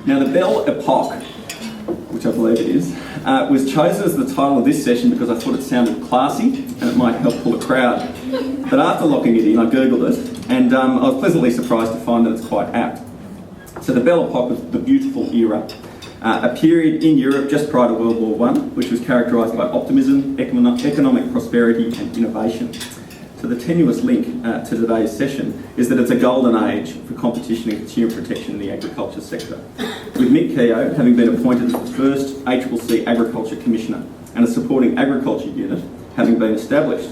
Now, the Belle Epoque, which I believe it is, was chosen as the title of this session because I thought it sounded classy and it might help pull a crowd. But after locking it in, I googled it, and I was pleasantly surprised to find that it's quite apt. So the Belle Epoque was the beautiful era, a period in Europe just prior to World War I, which was characterised by optimism, economic prosperity and innovation. So the tenuous link to today's session is that it's a golden age for competition and consumer protection in the agriculture sector, with Mick Keogh having been appointed as the first ACCC Agriculture Commissioner and a supporting agriculture unit having been established.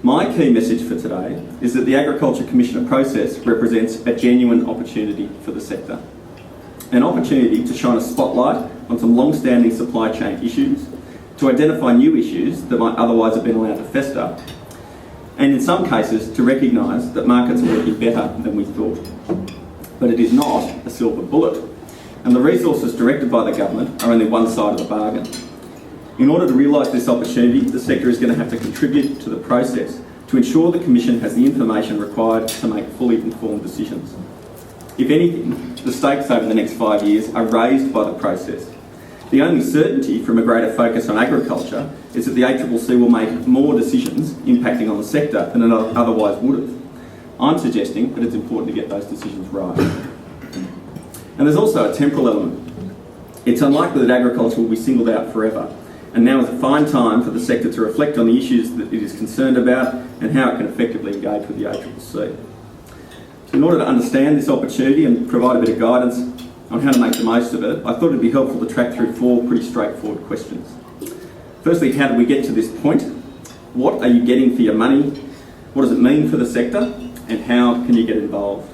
My key message for today is that the Agriculture Commissioner process represents a genuine opportunity for the sector. An opportunity to shine a spotlight on some long-standing supply chain issues, to identify new issues that might otherwise have been allowed to fester, and in some cases to recognise that markets are working better than we thought. But it is not a silver bullet, and the resources directed by the government are only one side of the bargain. In order to realise this opportunity, the sector is going to have to contribute to the process to ensure the Commission has the information required to make fully informed decisions. If anything, the stakes over the next 5 years are raised by the process. The only certainty from a greater focus on agriculture is that the ACCC will make more decisions impacting on the sector than it otherwise would have. I'm suggesting that it's important to get those decisions right. And there's also a temporal element. It's unlikely that agriculture will be singled out forever, and now is a fine time for the sector to reflect on the issues that it is concerned about and how it can effectively engage with the ACCC. So in order to understand this opportunity and provide a bit of guidance on how to make the most of it, I thought it'd be helpful to track through 4 pretty straightforward questions. Firstly, how did we get to this point? What are you getting for your money? What does it mean for the sector? And how can you get involved?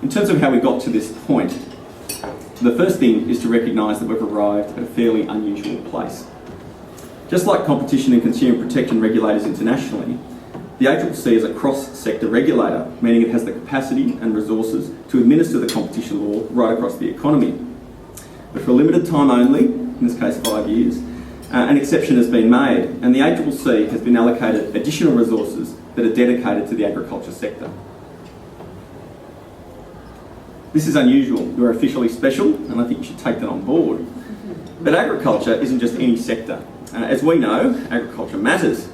In terms of how we got to this point, the first thing is to recognise that we've arrived at a fairly unusual place. Just like competition and consumer protection regulators internationally, the ACCC is a cross-sector regulator, meaning it has the capacity and resources to administer the competition law right across the economy. But for a limited time only, in this case 5 years, an exception has been made, and the ACCC has been allocated additional resources that are dedicated to the agriculture sector. This is unusual. You're officially special, and I think you should take that on board. But agriculture isn't just any sector. As we know, agriculture matters.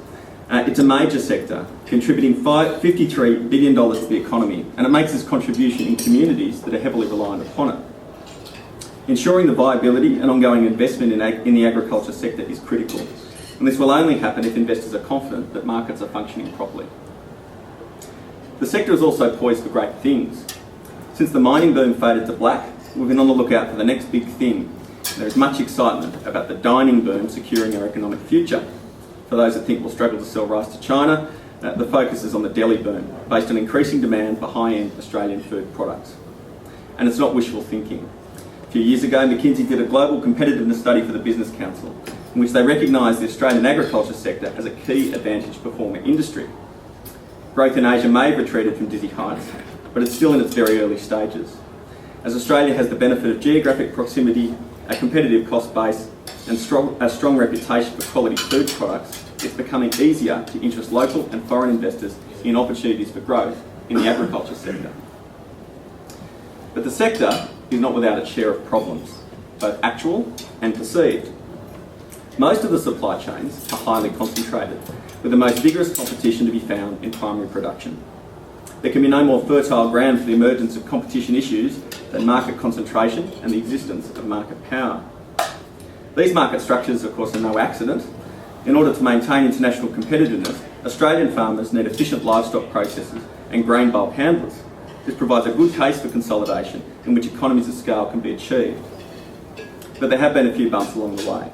It's a major sector, contributing $53 billion to the economy, and it makes its contribution in communities that are heavily reliant upon it. Ensuring the viability and ongoing investment in the agriculture sector is critical, and this will only happen if investors are confident that markets are functioning properly. The sector is also poised for great things. Since the mining boom faded to black, we've been on the lookout for the next big thing. There is much excitement about the dining boom securing our economic future. For those that think we'll struggle to sell rice to China, the focus is on the deli boom, based on increasing demand for high-end Australian food products. And it's not wishful thinking. A few years ago, McKenzie did a global competitiveness study for the Business Council, in which they recognised the Australian agriculture sector as a key advantage performer industry. Growth in Asia may have retreated from dizzy heights, but it's still in its very early stages. As Australia has the benefit of geographic proximity, a competitive cost base, and a strong reputation for quality food products, it's becoming easier to interest local and foreign investors in opportunities for growth in the agriculture sector. But the sector is not without its share of problems, both actual and perceived. Most of the supply chains are highly concentrated, with the most vigorous competition to be found in primary production. There can be no more fertile ground for the emergence of competition issues than market concentration and the existence of market power. These market structures, of course, are no accident. In order to maintain international competitiveness, Australian farmers need efficient livestock processors and grain bulk handlers. This provides a good case for consolidation in which economies of scale can be achieved. But there have been a few bumps along the way.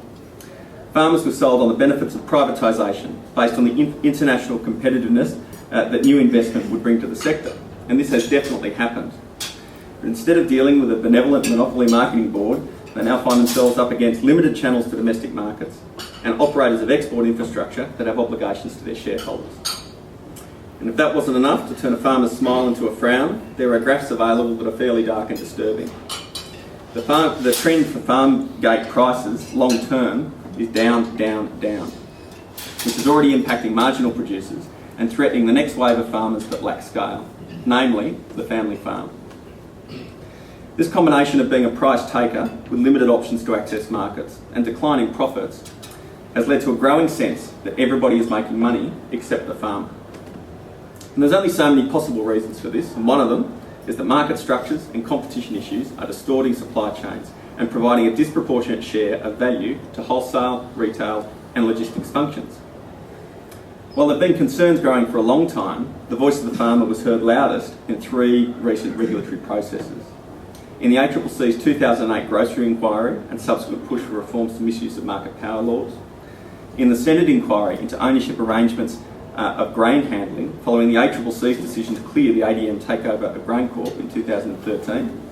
Farmers were sold on the benefits of privatisation based on the international competitiveness that new investment would bring to the sector, and this has definitely happened. But instead of dealing with a benevolent monopoly marketing board, they now find themselves up against limited channels to domestic markets and operators of export infrastructure that have obligations to their shareholders. And if that wasn't enough to turn a farmer's smile into a frown, there are graphs available that are fairly dark and disturbing. The trend for farm gate prices long term is down, down, down, which is already impacting marginal producers and threatening the next wave of farmers that lack scale. namely the family farm. This combination of being a price taker with limited options to access markets and declining profits has led to a growing sense that everybody is making money except the farmer. And there's only so many possible reasons for this, and one of them is that market structures and competition issues are distorting supply chains and providing a disproportionate share of value to wholesale, retail and logistics functions. While there have been concerns growing for a long time, the voice of the farmer was heard loudest in 3 recent regulatory processes. In the ACCC's 2008 grocery inquiry and subsequent push for reforms to misuse of market power laws. In the Senate inquiry into ownership arrangements of grain handling following the ACCC's decision to clear the ADM takeover of GrainCorp in 2013.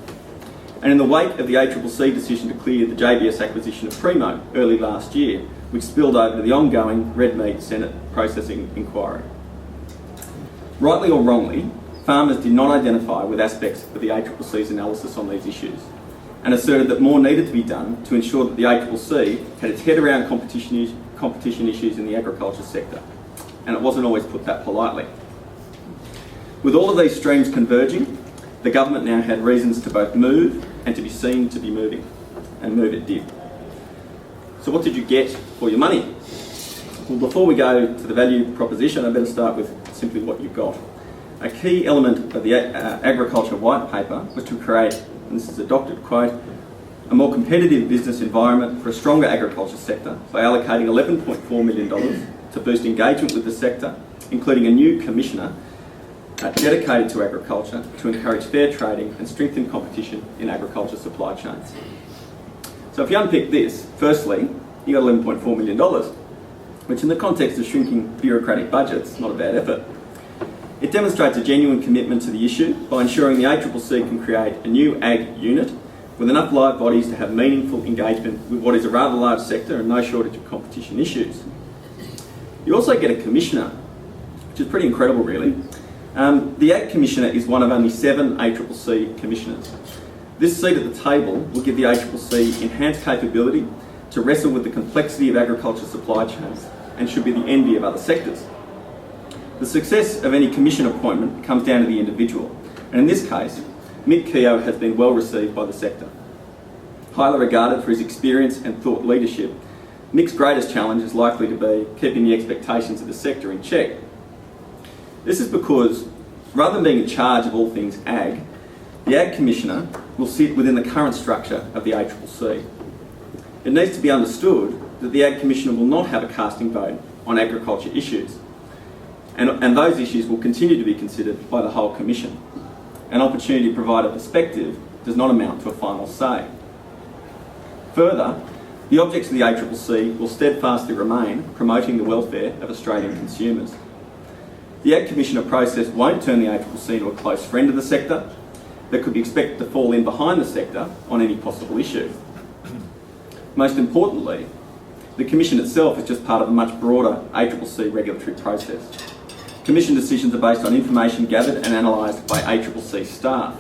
And in the wake of the ACCC decision to clear the JBS acquisition of Primo early last year, which spilled over to the ongoing red meat Senate processing inquiry. Rightly or wrongly, farmers did not identify with aspects of the ACCC's analysis on these issues and asserted that more needed to be done to ensure that the ACCC had its head around competition issues in the agriculture sector. And it wasn't always put that politely. With all of these streams converging, the government now had reasons to both move and to be seen to be moving, and move it did. So what did you get for your money? Well, before we go to the value proposition, I better start with simply what you got. A key element of the agriculture white paper was to create, and this is a doctored quote, a more competitive business environment for a stronger agriculture sector by allocating $11.4 million to boost engagement with the sector, including a new commissioner dedicated to agriculture to encourage fair trading and strengthen competition in agriculture supply chains. So if you unpick this, firstly, you got $11.4 million, which in the context of shrinking bureaucratic budgets, not a bad effort. It demonstrates a genuine commitment to the issue by ensuring the ACCC can create a new ag unit with enough live bodies to have meaningful engagement with what is a rather large sector and no shortage of competition issues. You also get a commissioner, which is pretty incredible really. The Ag Commissioner is one of only 7 ACCC commissioners. This seat at the table will give the ACCC enhanced capability to wrestle with the complexity of agriculture supply chains and should be the envy of other sectors. The success of any commission appointment comes down to the individual, and in this case, Mick Keogh has been well received by the sector. Highly regarded for his experience and thought leadership, Mick's greatest challenge is likely to be keeping the expectations of the sector in check. This is because, rather than being in charge of all things ag, the Ag Commissioner will sit within the current structure of the ACCC. It needs to be understood that the Ag Commissioner will not have a casting vote on agriculture issues, and those issues will continue to be considered by the whole Commission. An opportunity to provide a perspective does not amount to a final say. Further, the objects of the ACCC will steadfastly remain promoting the welfare of Australian consumers. The Ag Commissioner process won't turn the ACCC into a close friend of the sector that could be expected to fall in behind the sector on any possible issue. Most importantly, the Commission itself is just part of a much broader ACCC regulatory process. Commission decisions are based on information gathered and analysed by ACCC staff.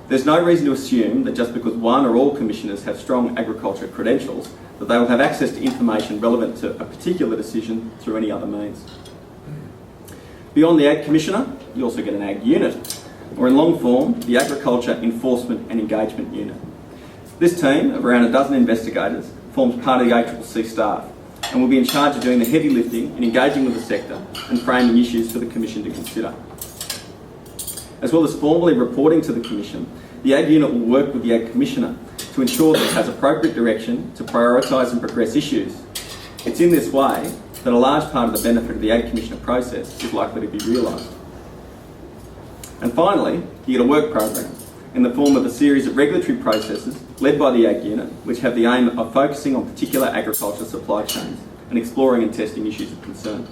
There's no reason to assume that just because one or all commissioners have strong agriculture credentials, that they will have access to information relevant to a particular decision through any other means. Beyond the Ag Commissioner, you also get an Ag Unit, or in long form, the Agriculture Enforcement and Engagement Unit. This team of around a dozen investigators forms part of the ACCC staff and will be in charge of doing the heavy lifting in engaging with the sector and framing issues for the Commission to consider. As well as formally reporting to the Commission, the Ag Unit will work with the Ag Commissioner to ensure that it has appropriate direction to prioritise and progress issues. It's in this way that a large part of the benefit of the Ag Commissioner process is likely to be realised. And finally, you get a work program in the form of a series of regulatory processes led by the Ag Unit, which have the aim of focusing on particular agriculture supply chains and exploring and testing issues of concern.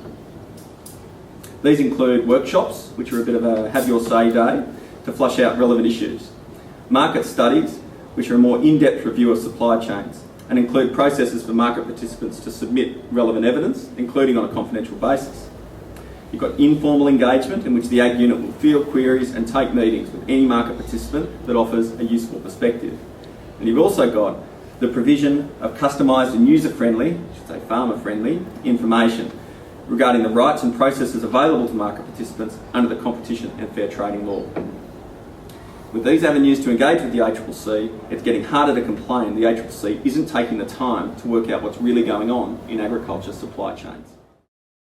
These include workshops, which are a bit of a have your say day to flush out relevant issues, market studies, which are a more in-depth review of supply chains and include processes for market participants to submit relevant evidence, including on a confidential basis. You've got informal engagement, in which the Ag Unit will field queries and take meetings with any market participant that offers a useful perspective. And you've also got the provision of customised and user-friendly, I should say farmer-friendly, information regarding the rights and processes available to market participants under the Competition and Fair Trading Law. With these avenues to engage with the ACCC, it's getting harder to complain the ACCC isn't taking the time to work out what's really going on in agriculture supply chains.